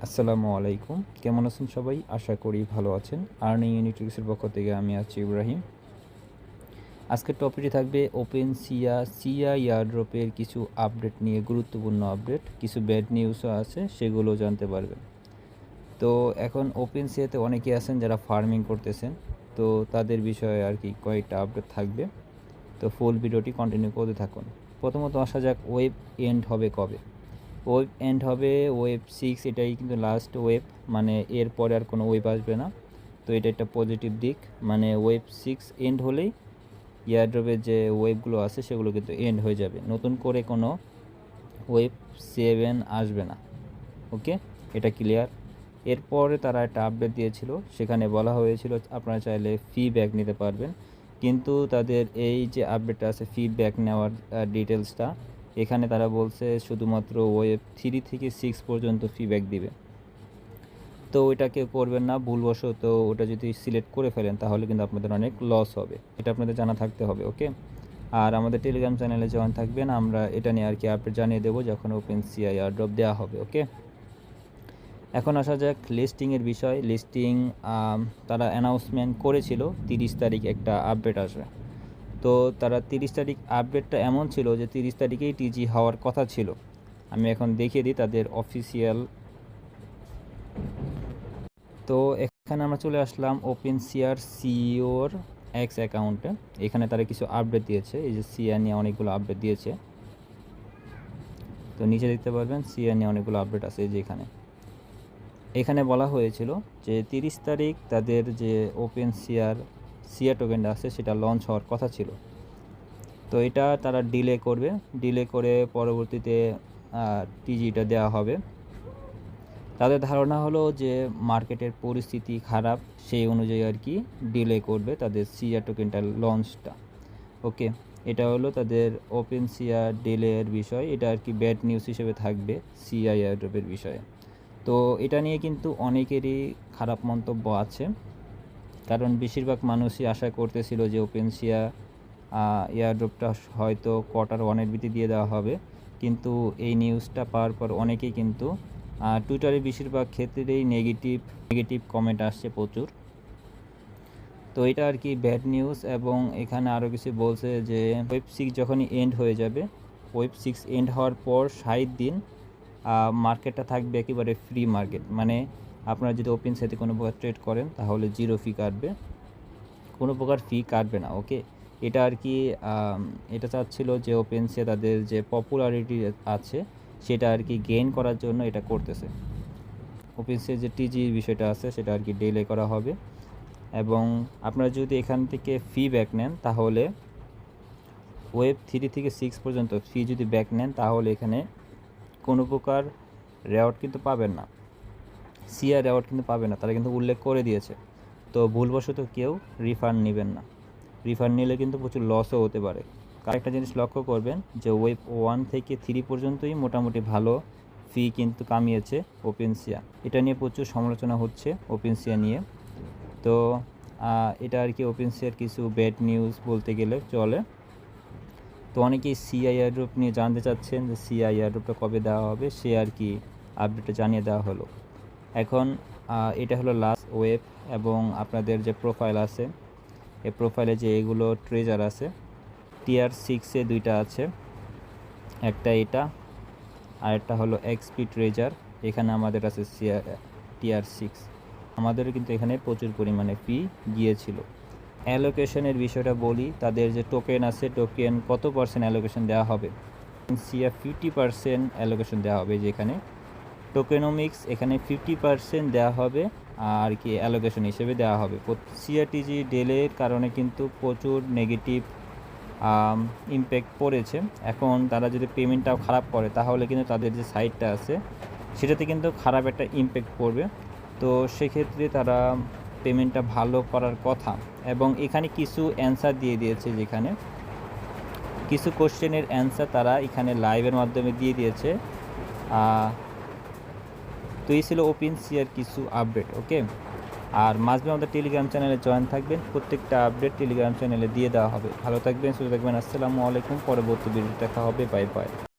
আসসালামু আলাইকুম। কেমন আছেন সবাই? আশা করি ভালো আছেন। আর্নিং ইউনিট্রিক্সের পক্ষ থেকে আমি আছি ইব্রাহিম। আজকের টপিকটি থাকবে সিয়া এয়ারড্রপের কিছু আপডেট নিয়ে, গুরুত্বপূর্ণ আপডেট। কিছু ব্যাড নিউজও আছে, সেগুলো জানতে পারবেন। তো এখন সিয়াতে অনেকেই আছেন যারা ফার্মিং করতেছেন, তো তাদের বিষয়ে আর কি কয়েকটা আপডেট থাকবে। তো ফুল ভিডিওটি কন্টিনিউ করতে থাকুন। প্রথমত আসা যাক, ওয়েব এন্ড হবে কবে? ওয়েব এন্ড হবে ওয়েব 6, এটাই কিন্তু লাস্ট ওয়েব, মানে এরপরে আর কোনো ওয়েব আসবে না। তো এটা একটা পজিটিভ দিক, মানে ওয়েব 6 এন্ড হলেই এয়ারড্রপের যে ওয়েবগুলো আছে সেগুলো কিন্তু এন্ড হয়ে যাবে, নতুন করে কোনো ওয়েব 7 আসবে না। ওকে, এটা ক্লিয়ার। এরপরে তারা একটা আপডেট দিয়েছিল, সেখানে বলা হয়েছিল আপনারা চাইলে ফিডব্যাক নিতে পারবেন, কিন্তু তাদের এই যে আপডেটটা আছে ফিডব্যাক নেওয়ার ডিটেলসটা, এখানে তারা বলছে শুধুমাত্র ওয়েব 3 থেকে 6 পর্যন্ত ফিডব্যাক দিবে। তো ওইটা কেউ করবেন না, ভুলবশত ওটা যদি সিলেক্ট করে ফেলেন তাহলে কিন্তু আপনাদের অনেক লস হবে, এটা আপনাদের জানা থাকতে হবে। ওকে, আর আমাদের টেলিগ্রাম চ্যানেলে জয়েন থাকবেন, আমরা এটা নিয়ে আর কি আপডেট জানিয়ে দেবো যখন ওপেনসিআই এয়ারড্রপ দেওয়া হবে। ওকে, এখন আসা যাক লিস্টিংয়ের বিষয়। লিস্টিং তারা অ্যানাউন্সমেন্ট করেছিল 30 তারিখ একটা আপডেট আসবে। তো তারা 30 তারিখ আপডেটটা এমন ছিল যে 30 তারিখেই টিজি হওয়ার কথা ছিল। আমি এখন দেখিয়ে দিই তাদের অফিসিয়াল। তো এখানে আমরা চলে আসলাম ওপেনসিয়ার সিইওর এক্স অ্যাকাউন্টে। এখানে তারা কিছু আপডেট দিয়েছে, এই যে সিয়া নিয়ে অনেকগুলো আপডেট দিয়েছে। তো নিচে দেখতে পারবেন সিয়া নিয়ে অনেকগুলো আপডেট আছে, এই যে এখানে বলা হয়েছিল যে 30 তারিখ তাদের যে সিয়া টোকেনটা আছে সেটা লঞ্চ হওয়ার কথা ছিল। তো এটা তারা ডিলে করে পরবর্তীতে টিজিটা দেওয়া হবে। তাদের ধারণা হলো যে মার্কেটের পরিস্থিতি খারাপ, সেই অনুযায়ী আর কি ডিলে করবে তাদের সিয়া টোকেনটা লঞ্চটা। ওকে, এটা হলো তাদের সিয়া ডিলের বিষয়, এটা আর কি ব্যাড নিউজ হিসেবে থাকবে সিয়া এয়ারড্রপের বিষয়ে। তো এটা নিয়ে কিন্তু অনেকেরই খারাপ মন্তব্য আছে, কারণ বেশিরভাগ মানুষই আশা করতেছিল যে সিয়া এয়ারড্রপটা হয়তো Q1 ভিত্তি দিয়ে দেওয়া হবে, কিন্তু এই নিউজটা পাওয়ার পর অনেকেই কিন্তু টুইটারে বেশিরভাগ ক্ষেত্রেই নেগেটিভ কমেন্ট আসছে প্রচুর। তো এটা আর কি ব্যাড নিউজ। এবং এখানে আরও কিছু বলছে যে ওয়েব 6 যখনই এন্ড হয়ে যাবে, ওয়েব 6 এন্ড হওয়ার পর 60 দিন মার্কেটটা থাকবে একেবারে ফ্রি মার্কেট, মানে আপনারা যদি ওপেনসিয়াতে কোনো প্রকার ট্রেড করেন তাহলে জিরো ফি কাটবে, কোনো প্রকার ফি কাটবে না। ওকে, এটা আর কি এটা চাচ্ছিল যে ওপেনসিয়া তাদের যে পপুলারিটি আছে সেটা আর কি গেইন করার জন্য এটা করতেছে। ওপেনসিয়ার যে টিজি বিষয়টা আছে সেটা আর কি ডিলে করা হবে। এবং আপনারা যদি এখান থেকে ফি ব্যাক নেন তাহলে ওয়েব 3 থেকে 6 পর্যন্ত ফি যদি ব্যাক নেন তাহলে এখানে কোনো প্রকার রেওয়ার্ড কিন্তু পাবেন না, সিআর রেওয়ার্ড কিন্তু পাবেন না, তারা কিন্তু উল্লেখ করে দিয়েছে। তো ভুলবশত কেউ রিফান্ড নেবেন না, রিফান্ড নিলে কিন্তু প্রচুর লসও হতে পারে। আরেকটা জিনিস লক্ষ্য করবেন যে ওয়েব 1 থেকে 3 পর্যন্তই মোটামুটি ভালো ফি কিন্তু কামিয়েছে ওপেনসিয়া, এটা নিয়ে প্রচুর সমালোচনা হচ্ছে ওপেনসিয়া নিয়ে। তো এটা আর কি ওপেনসিয়ার কিছু ব্যাড নিউজ বলতে গেলে চলে। তো অনেকেই সিআই এয়ারড্রপ নিয়ে জানতে চাচ্ছেন যে সিআই এয়ারড্রপটা কবে দেওয়া হবে, সে আর কি আপডেটটা জানিয়ে দেওয়া হলো। এখন এটা হলো লাস্ট ওয়েব। এবং আপনাদের যে প্রোফাইল আছে, এই প্রোফাইলে যে এগুলো ট্রেজার আছে, টিআর 6-এ 2টা আছে, একটা এটা আর একটা হলো এক্সপি ট্রেজার। এখানে আমাদের আছে টিআর 6, আমাদেরও কিন্তু এখানে প্রচুর পরিমাণে ফি গিয়েছিল। অ্যালোকেশনের বিষয়টা বলি, তাদের যে টোকেন আছে, টোকেন কত পার্সেন্ট অ্যালোকেশন দেওয়া হবে? সিয়া 50% অ্যালোকেশন দেওয়া হবে, যেখানে টোকেনোমিক্স এখানে 50% দেওয়া হবে আর কি অ্যালোকেশন হিসেবে দেওয়া হবে। সিআরটিজি ডেলের কারণে কিন্তু প্রচুর নেগেটিভ ইমপ্যাক্ট পড়েছে। এখন তারা যদি পেমেন্টটাও খারাপ করে তাহলে কিন্তু তাদের যে সাইটটা আছে সেটাতে কিন্তু খারাপ একটা ইমপ্যাক্ট পড়বে। তো সেক্ষেত্রে তারা পেমেন্টটা ভালো করার কথা। এবং এখানে কিছু অ্যান্সার দিয়ে দিয়েছে, যেখানে কিছু কোশ্চেনের অ্যান্সার তারা এখানে লাইভের মাধ্যমে দিয়ে দিয়েছে। তো এই ছিল ওপেনসিয়ার কিছু আপডেট। ওকে, আর মাঝে আমাদের টেলিগ্রাম চ্যানেলে জয়েন থাকবেন, প্রত্যেকটা আপডেট টেলিগ্রাম চ্যানেলে দিয়ে দেওয়া হবে। ভালো থাকবেন, সুস্থ থাকবেন। আসসালামু আলাইকুম, পরবর্তী ভিডিও দেখা হবে। Bye bye.